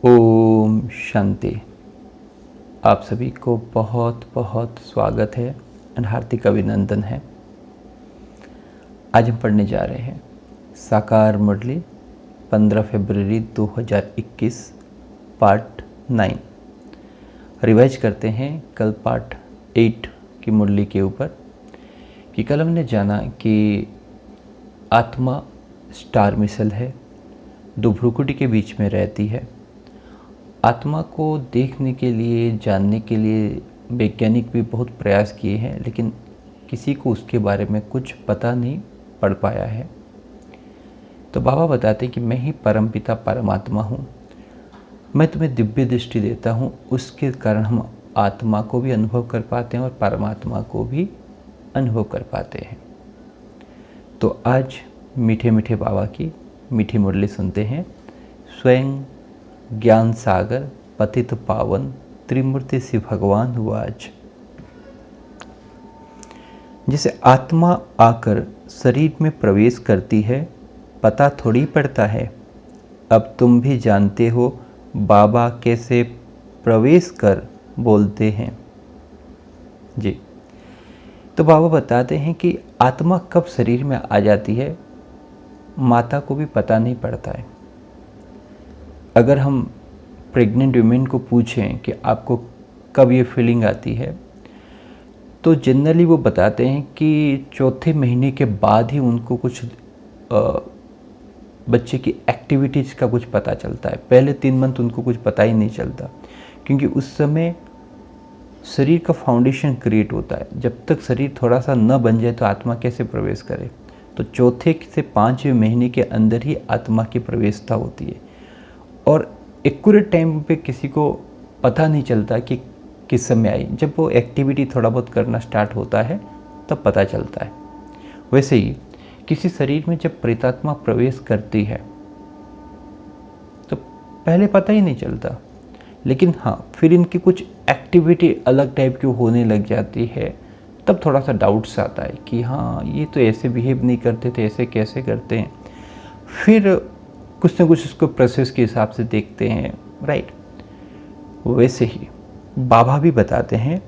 ओम शांति। आप सभी को बहुत बहुत स्वागत है और हार्दिक अभिनंदन है। आज हम पढ़ने जा रहे हैं साकार मुरली 15 फरवरी 2021 पार्ट 9। रिवाइज करते हैं कल पार्ट 8 की मुरली के ऊपर कि कल हमने जाना कि आत्मा स्टार मिसल है, दो भ्रुकुटी के बीच में रहती है। आत्मा को देखने के लिए, जानने के लिए वैज्ञानिक भी बहुत प्रयास किए हैं, लेकिन किसी को उसके बारे में कुछ पता नहीं पड़ पाया है। तो बाबा बताते हैं कि मैं ही परमपिता परमात्मा हूँ, मैं तुम्हें दिव्य दृष्टि देता हूँ। उसके कारण हम आत्मा को भी अनुभव कर पाते हैं और परमात्मा को भी अनुभव कर पाते हैं। तो आज मीठे मीठे बाबा की मीठी मुरली सुनते हैं। स्वयं ज्ञान सागर पतित पावन त्रिमूर्ति श्री भगवान हुआ आज। जैसे आत्मा आकर शरीर में प्रवेश करती है, पता थोड़ी पड़ता है। अब तुम भी जानते हो बाबा कैसे प्रवेश कर बोलते हैं जी। तो बाबा बताते हैं कि आत्मा कब शरीर में आ जाती है, माता को भी पता नहीं पड़ता है। अगर हम प्रेग्नेंट वुमेन को पूछें कि आपको कब ये फीलिंग आती है, तो जनरली वो बताते हैं कि चौथे महीने के बाद ही उनको कुछ बच्चे की एक्टिविटीज़ का कुछ पता चलता है। पहले 3 मंथ उनको कुछ पता ही नहीं चलता, क्योंकि उस समय शरीर का फाउंडेशन क्रिएट होता है। जब तक शरीर थोड़ा सा न बन जाए तो आत्मा कैसे प्रवेश करे। तो चौथे से 5वें महीने के अंदर ही आत्मा की प्रवेशता होती है, और एक्यूरेट टाइम पे किसी को पता नहीं चलता कि किस समय आई। जब वो एक्टिविटी थोड़ा बहुत करना स्टार्ट होता है तब पता चलता है। वैसे ही किसी शरीर में जब प्रेतात्मा प्रवेश करती है तो पहले पता ही नहीं चलता, लेकिन हाँ फिर इनकी कुछ एक्टिविटी अलग टाइप की होने लग जाती है, तब थोड़ा सा डाउट्स आता है कि हाँ ये तो ऐसे बिहेव नहीं करते थे, ऐसे कैसे करते हैं। फिर कुछ ना कुछ उसको प्रोसेस के हिसाब से देखते हैं, राइट। वैसे ही बाबा भी बताते हैं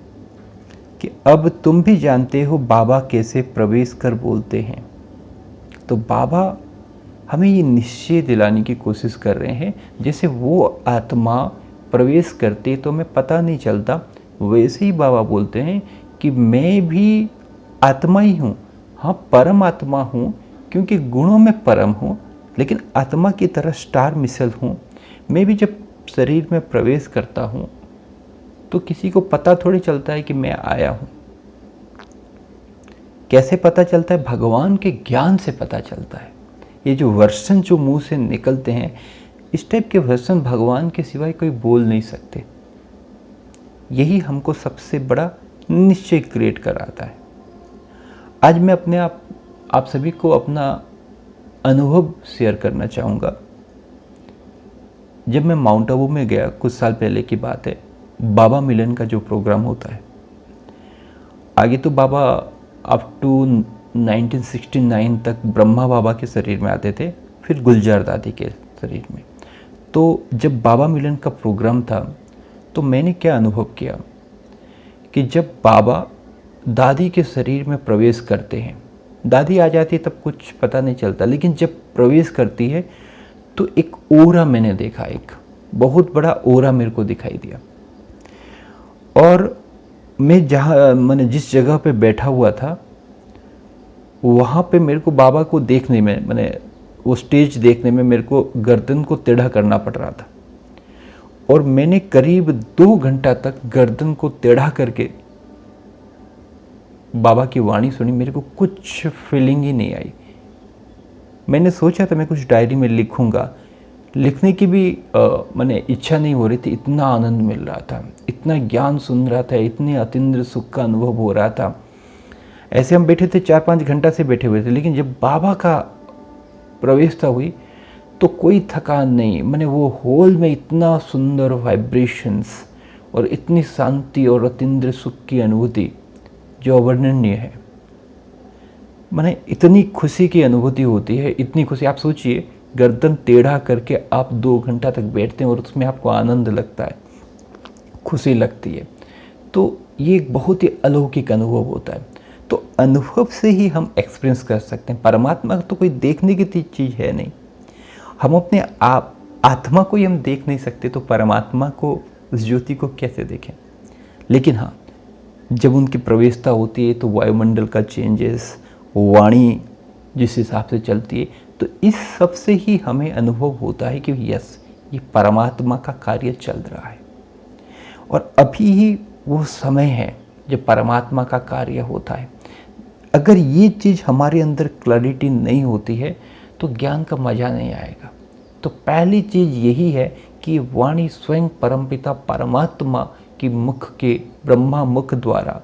कि अब तुम भी जानते हो बाबा कैसे प्रवेश कर बोलते हैं। तो बाबा हमें ये निश्चय दिलाने की कोशिश कर रहे हैं, जैसे वो आत्मा प्रवेश करते तो हमें पता नहीं चलता, वैसे ही बाबा बोलते हैं कि मैं भी आत्मा ही हूँ। हाँ परम आत्मा हूँ, क्योंकि गुणों में परम हूँ, लेकिन आत्मा की तरह स्टार मिसल हूँ। मैं भी जब शरीर में प्रवेश करता हूँ तो किसी को पता थोड़ी चलता है कि मैं आया हूँ। कैसे पता चलता है? भगवान के ज्ञान से पता चलता है। ये जो वर्षन जो मुंह से निकलते हैं, इस टाइप के वर्षन भगवान के सिवाय कोई बोल नहीं सकते। यही हमको सबसे बड़ा निश्चय क्रिएट कराता है। आज मैं अपने आप सभी को अपना अनुभव शेयर करना चाहूँगा। जब मैं माउंट आबू में गया, कुछ साल पहले की बात है, बाबा मिलन का जो प्रोग्राम होता है। आगे तो बाबा अप टू 1969 तक ब्रह्मा बाबा के शरीर में आते थे, फिर गुलजार दादी के शरीर में। तो जब बाबा मिलन का प्रोग्राम था तो मैंने क्या अनुभव किया कि जब बाबा दादी के शरीर में प्रवेश करते हैं, दादी आ जाती है तब कुछ पता नहीं चलता, लेकिन जब प्रवेश करती है तो एक ओरा मैंने देखा, एक बहुत बड़ा ओरा मेरे को दिखाई दिया। और मैंने जिस जगह पे बैठा हुआ था वहाँ पे मेरे को बाबा को देखने में, मैंने वो स्टेज देखने में मेरे को गर्दन को टेढ़ा करना पड़ रहा था, और मैंने करीब 2 घंटा तक गर्दन को टेढ़ा करके बाबा की वाणी सुनी। मेरे को कुछ फीलिंग ही नहीं आई। मैंने सोचा था मैं कुछ डायरी में लिखूंगा, लिखने की भी मैंने इच्छा नहीं हो रही थी। इतना आनंद मिल रहा था, इतना ज्ञान सुन रहा था, इतने अतीन्द्र सुख का अनुभव हो रहा था। ऐसे हम बैठे थे, 4-5 घंटा से बैठे हुए थे, लेकिन जब बाबा का प्रवेशता हुई तो कोई थकान नहीं। मैंने वो हॉल में इतना सुंदर वाइब्रेशंस और इतनी शांति और अतीन्द्र सुख की अनुभूति जो अवर्णनीय है। मैंने इतनी खुशी की अनुभूति होती है, इतनी खुशी। आप सोचिए गर्दन टेढ़ा करके आप 2 घंटा तक बैठते हैं और उसमें आपको आनंद लगता है, खुशी लगती है, तो ये एक बहुत ही अलौकिक अनुभव होता है। तो अनुभव से ही हम एक्सपीरियंस कर सकते हैं। परमात्मा तो कोई देखने की चीज़ है नहीं। हम अपने आप आत्मा को ही हम देख नहीं सकते, तो परमात्मा को, उस ज्योति को कैसे देखें। लेकिन हाँ, जब उनकी प्रवेशता होती है तो वायुमंडल का चेंजेस, वाणी जिस हिसाब से चलती है, तो इस सब से ही हमें अनुभव होता है कि यस, ये परमात्मा का कार्य चल रहा है और अभी ही वो समय है जब परमात्मा का कार्य होता है। अगर ये चीज़ हमारे अंदर क्लैरिटी नहीं होती है तो ज्ञान का मज़ा नहीं आएगा। तो पहली चीज़ यही है कि वाणी स्वयं परमपिता परमात्मा की मुख के, ब्रह्मा मुख द्वारा,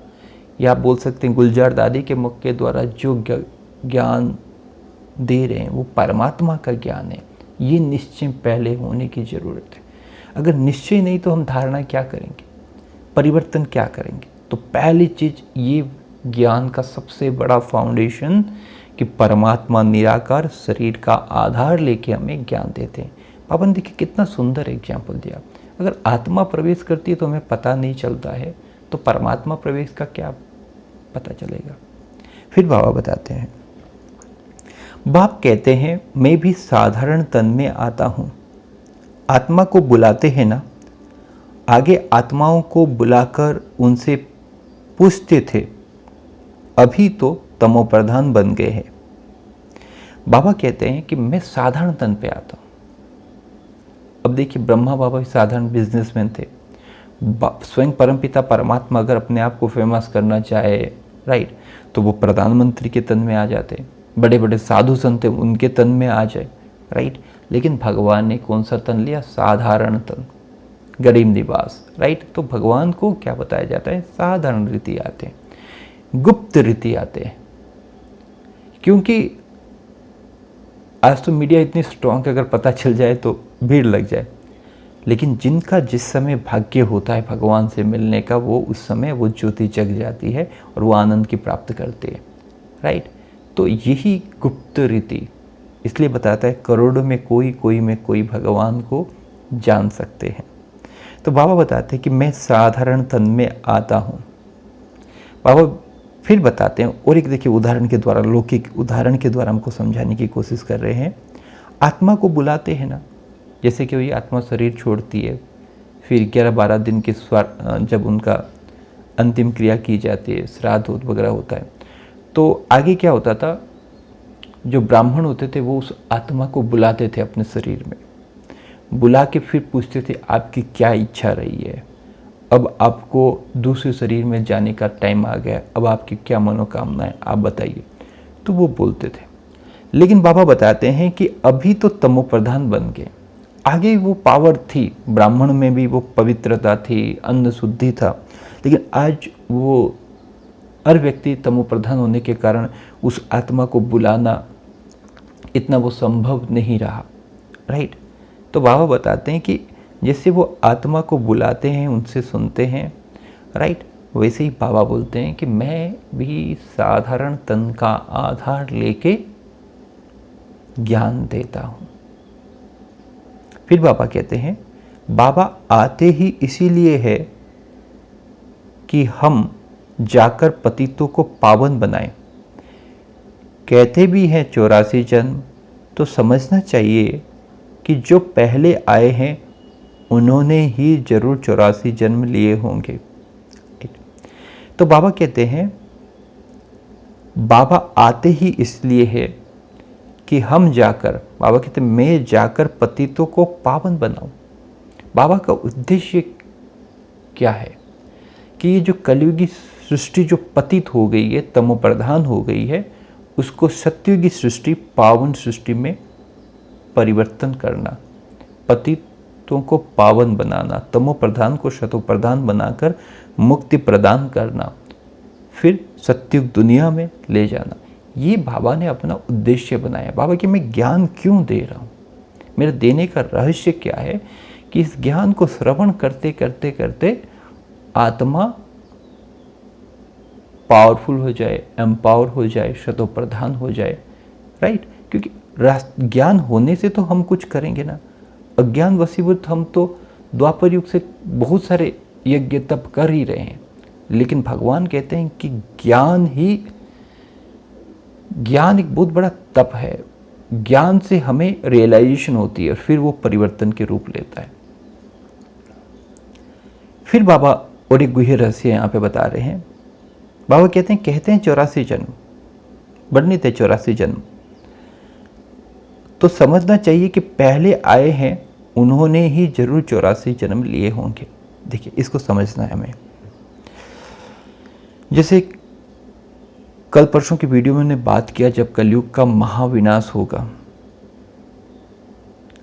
या बोल सकते हैं गुलजार दादी के मुख के द्वारा जो ज्ञान दे रहे हैं वो परमात्मा का ज्ञान है। ये निश्चय पहले होने की ज़रूरत है। अगर निश्चय नहीं तो हम धारणा क्या करेंगे, परिवर्तन क्या करेंगे। तो पहली चीज़ ये ज्ञान का सबसे बड़ा फाउंडेशन कि परमात्मा निराकार शरीर का आधार लेके हमें ज्ञान देते हैं। पापा ने देखिए कितना सुंदर एग्जाम्पल दिया। अगर आत्मा प्रवेश करती है तो हमें पता नहीं चलता है, तो परमात्मा प्रवेश का क्या पता चलेगा। फिर बाबा बताते हैं, बाप कहते हैं मैं भी साधारण तन में आता हूँ। आत्मा को बुलाते हैं ना, आगे आत्माओं को बुलाकर उनसे पूछते थे, अभी तो तमोप्रधान बन गए हैं। बाबा कहते हैं कि मैं साधारण तन पे आता हूँ। अब देखिए, ब्रह्मा बाबा भी साधारण बिजनेसमैन थे। स्वयं परमपिता परमात्मा अगर अपने आप को फेमस करना चाहे, राइट, तो वो प्रधानमंत्री के तन में आ जाते, बड़े बड़े साधु संत उनके तन में आ जाए, राइट। लेकिन भगवान ने कौन सा तन लिया? साधारण तन, गरीब निवास, राइट। तो भगवान को क्या बताया जाता है? साधारण रीति आते हैं, गुप्त रीति आते हैं। क्योंकि आज तो मीडिया इतनी स्ट्रांग है, अगर पता चल जाए तो भीड़ लग जाए। लेकिन जिनका जिस समय भाग्य होता है भगवान से मिलने का, वो उस समय वो ज्योति जग जाती है और वो आनंद की प्राप्त करते हैं, राइट। तो यही गुप्त रीति इसलिए बताता है, करोड़ों में कोई, कोई में कोई भगवान को जान सकते हैं। तो बाबा बताते हैं कि मैं साधारण तन में आता हूँ। बाबा फिर बताते हैं, और एक देखिए उदाहरण के द्वारा, लौकिक उदाहरण के द्वारा हमको समझाने की कोशिश कर रहे हैं। आत्मा को बुलाते हैं ना, जैसे कि वही आत्मा शरीर छोड़ती है, फिर 11-12 दिन के जब उनका अंतिम क्रिया की जाती है, श्राद्ध वगैरह होता है, तो आगे क्या होता था, जो ब्राह्मण होते थे वो उस आत्मा को बुलाते थे अपने शरीर में, बुला के फिर पूछते थे आपकी क्या इच्छा रही है, अब आपको दूसरे शरीर में जाने का टाइम आ गया, अब आपकी क्या मनोकामना है, आप बताइए। तो वो बोलते थे। लेकिन बाबा बताते हैं कि अभी तो तमोप्रधान बन गए, आगे वो पावर थी, ब्राह्मण में भी वो पवित्रता थी, अन्न शुद्धि था, लेकिन आज वो हर व्यक्ति तमोप्रधान होने के कारण उस आत्मा को बुलाना इतना वो संभव नहीं रहा, राइट। तो बाबा बताते हैं कि जैसे वो आत्मा को बुलाते हैं, उनसे सुनते हैं, राइट, वैसे ही बाबा बोलते हैं कि मैं भी साधारण तन का आधार लेके ज्ञान देता हूँ। फिर बाबा कहते हैं, बाबा आते ही इसीलिए है कि हम जाकर पतितों को पावन बनाएं। कहते भी हैं 84 जन्म, तो समझना चाहिए कि जो पहले आए हैं उन्होंने ही जरूर 84 जन्म लिए होंगे। तो बाबा कहते हैं, बाबा आते ही इसलिए है कि हम जाकर, बाबा कहते हैं मैं जाकर पतितों को पावन बनाऊं। बाबा का उद्देश्य क्या है कि ये जो कलयुगी सृष्टि जो पतित हो गई है, तमोप्रधान हो गई है, उसको सत्युगी सृष्टि, पावन सृष्टि में परिवर्तन करना, पतितों को पावन बनाना, तमोप्रधान को शतोप्रधान बनाकर मुक्ति प्रदान करना, फिर सत्युग दुनिया में ले जाना। ये बाबा ने अपना उद्देश्य बनाया। बाबा कि मैं ज्ञान क्यों दे रहा हूँ, मेरे देने का रहस्य क्या है कि इस ज्ञान को श्रवण करते करते करते आत्मा पावरफुल हो जाए, एम्पावर हो जाए, शतोप्रधान हो जाए, राइट। क्योंकि ज्ञान होने से तो हम कुछ करेंगे ना। अज्ञान वशीभूत हम तो द्वापर युग से बहुत सारे यज्ञ तप कर ही रहे हैं, लेकिन भगवान कहते हैं कि ज्ञान एक बहुत बड़ा तप है। ज्ञान से हमें रियलाइजेशन होती है और फिर वो परिवर्तन के रूप लेता है। फिर बाबा और एक गुह्य रहस्य यहाँ पे बता रहे हैं। बाबा कहते हैं 84 जन्म, वर्णित है 84 जन्म। तो समझना चाहिए कि पहले आए हैं उन्होंने ही जरूर 84 जन्म लिए होंगे। देखिए, इसको समझना है हमें। जैसे कल परसों की वीडियो में मैंने बात किया, जब कलयुग का महाविनाश होगा,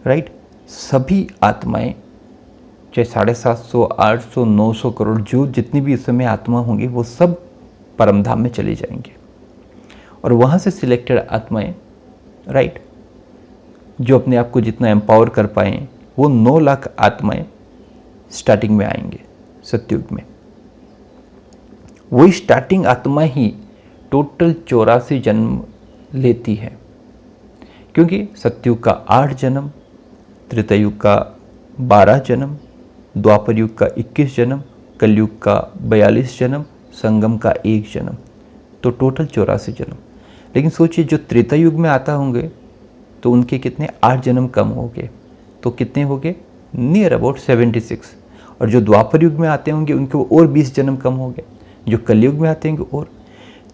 राइट, सभी आत्माएं, चाहे 750, 800, 900 करोड़ जो जितनी भी इस समय आत्मा होंगी, वो सब परमधाम में चले जाएंगे। और वहाँ से सिलेक्टेड आत्माएं, राइट, जो अपने आप को जितना एम्पावर कर पाएँ, वो 9 लाख आत्माएं स्टार्टिंग में आएंगे सतयुग में। वही स्टार्टिंग आत्मा ही टोटल 84 जन्म लेती है, क्योंकि सतयुग का 8 जन्म, त्रेतायुग का 12 जन्म, द्वापर युग का 21 जन्म, कलयुग का 42 जन्म, संगम का 1 जन्म, तो टोटल 84 जन्म। लेकिन सोचिए, जो त्रेता युग में आता होंगे तो उनके कितने 8 जन्म कम हो गए, तो कितने हो गए, नियर अबाउट 76। और जो द्वापर युग में आते होंगे उनके और 20 जन्म कम हो गए, जो कलयुग में आते होंगे और।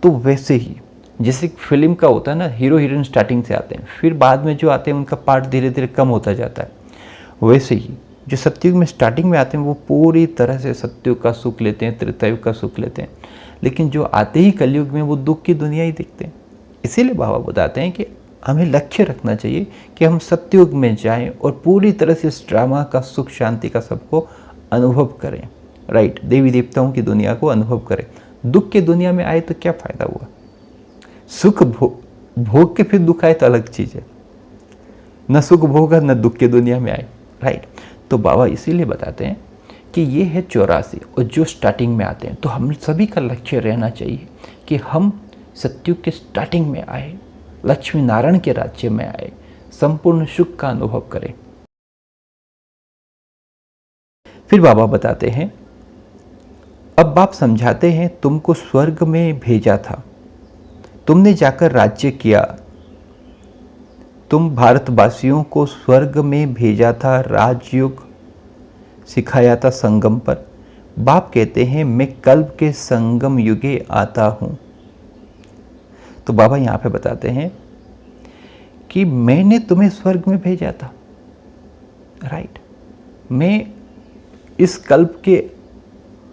तो वैसे ही जैसे फिल्म का होता है ना, हीरो हीरोइन स्टार्टिंग से आते हैं, फिर बाद में जो आते हैं उनका पार्ट धीरे धीरे कम होता जाता है। वैसे ही जो सतयुग में स्टार्टिंग में आते हैं वो पूरी तरह से सतयुग का सुख लेते हैं, त्रेतायुग का सुख लेते हैं, लेकिन जो आते ही कलयुग में वो दुख की दुनिया ही देखते हैं। इसीलिए बाबा बताते हैं कि हमें लक्ष्य रखना चाहिए कि हम सतयुग में जाएं और पूरी तरह से इस ड्रामा का सुख शांति का सबको अनुभव करें, राइट, देवी देवताओं की दुनिया को अनुभव करें। दुख की दुनिया में आए तो क्या फ़ायदा हुआ, सुख भोग के फिर दुख आए तो अलग चीज़ है, न सुख भोगा न दुख की दुनिया में आए, राइट। तो बाबा इसीलिए बताते हैं कि ये है 84 और जो स्टार्टिंग में आते हैं, तो हम सभी का लक्ष्य रहना चाहिए कि हम सतयुग के स्टार्टिंग में आए, लक्ष्मी नारायण के राज्य में आए, संपूर्ण सुख का अनुभव करें। फिर बाबा बताते हैं, अब बाप समझाते हैं, तुमको स्वर्ग में भेजा था, तुमने जाकर राज्य किया, तुम भारतवासियों को स्वर्ग में भेजा था, राजयोग सिखाया था संगम पर। बाप कहते हैं, मैं कल्प के संगम युगे आता हूँ। तो बाबा यहाँ पे बताते हैं कि मैंने तुम्हें स्वर्ग में भेजा था, राइट। मैं इस कल्प के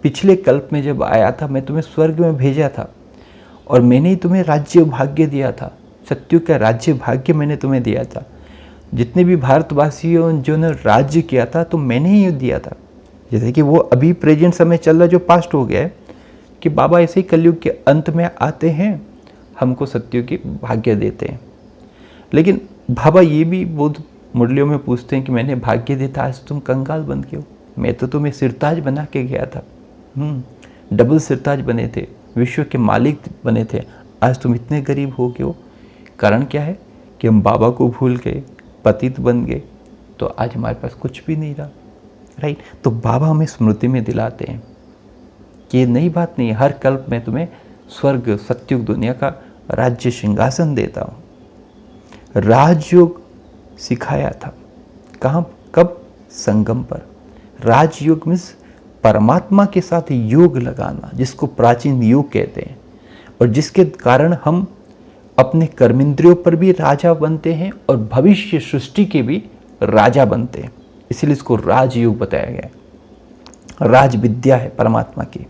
पिछले कल्प में जब आया था, मैं तुम्हें स्वर्ग में भेजा था और मैंने ही तुम्हें राज्य भाग्य दिया था, सतयुग का राज्य भाग्य मैंने तुम्हें दिया था। जितने भी भारतवासियों जो ने राज्य किया था तो मैंने ही दिया था। जैसे कि वो अभी प्रेजेंट समय चल रहा जो पास्ट हो गया है, कि बाबा ऐसे ही कलयुग के अंत में आते हैं, हमको सतयुग की भाग्य देते हैं। लेकिन बाबा ये भी बहुत मुरलियों में पूछते हैं कि मैंने भाग्य दिया था, आज तुम कंगाल बन के हो, मैं तो तुम्हें सिरताज बना के गया था, डबल सिरताज बने थे, विश्व के मालिक बने थे, आज तुम इतने गरीब हो गए हो। कारण क्या है कि हम बाबा को भूल गए, पतित बन गए, तो आज हमारे पास कुछ भी नहीं रहा, राइट। तो बाबा हमें स्मृति में दिलाते हैं कि ये नई बात नहीं है, हर कल्प में तुम्हें स्वर्ग सतयुग दुनिया का राज्य सिंहासन देता हूँ। राजयोग सिखाया था, कहाँ, कब, संगम पर। राजयोग मीन्स परमात्मा के साथ योग लगाना, जिसको प्राचीन योग कहते हैं, और जिसके कारण हम अपने कर्मेंद्रियों पर भी राजा बनते हैं और भविष्य सृष्टि के भी राजा बनते हैं। इसलिए इसको राजयोग बताया गया है, राज विद्या है परमात्मा की।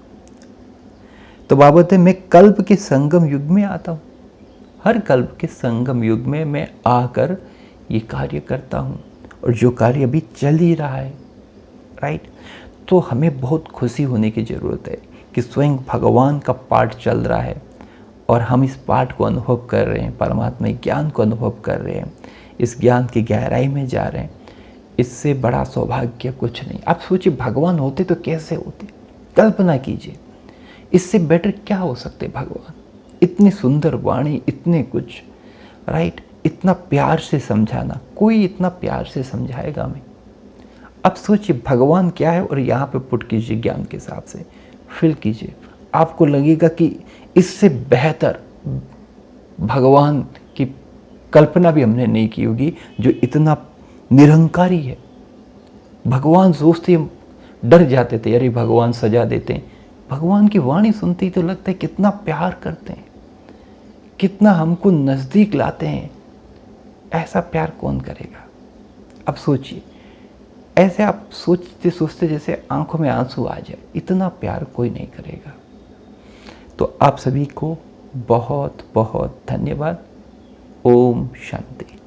तो बाबा कहते हैं, मैं कल्प के संगम युग में आता हूँ, हर कल्प के संगम युग में मैं आकर ये कार्य करता हूँ, और जो कार्य अभी चल ही रहा है, राइट। तो हमें बहुत खुशी होने की ज़रूरत है कि स्वयं भगवान का पाठ चल रहा है और हम इस पाठ को अनुभव कर रहे हैं, परमात्मा ज्ञान को अनुभव कर रहे हैं, इस ज्ञान की गहराई में जा रहे हैं। इससे बड़ा सौभाग्य कुछ नहीं। आप सोचिए, भगवान होते तो कैसे होते, कल्पना कीजिए, इससे बेटर क्या हो सकते भगवान। इतनी सुंदर वाणी, इतने कुछ, राइट, इतना प्यार से समझाना, कोई इतना प्यार से समझाएगा हमें। अब सोचिए भगवान क्या है और यहाँ पे पुट कीजिए ज्ञान के हिसाब से, फिल कीजिए, आपको लगेगा कि इससे बेहतर भगवान की कल्पना भी हमने नहीं की होगी, जो इतना निरंकारी है। भगवान सोचते डर जाते थे, अरे भगवान सजा देते हैं। भगवान की वाणी सुनती तो लगता है कितना प्यार करते हैं, कितना हमको नज़दीक लाते हैं। ऐसा प्यार कौन करेगा? अब सोचिए, ऐसे आप सोचते सोचते जैसे आंखों में आंसू आ जाए, इतना प्यार कोई नहीं करेगा। तो आप सभी को बहुत बहुत धन्यवाद। ओम शांति।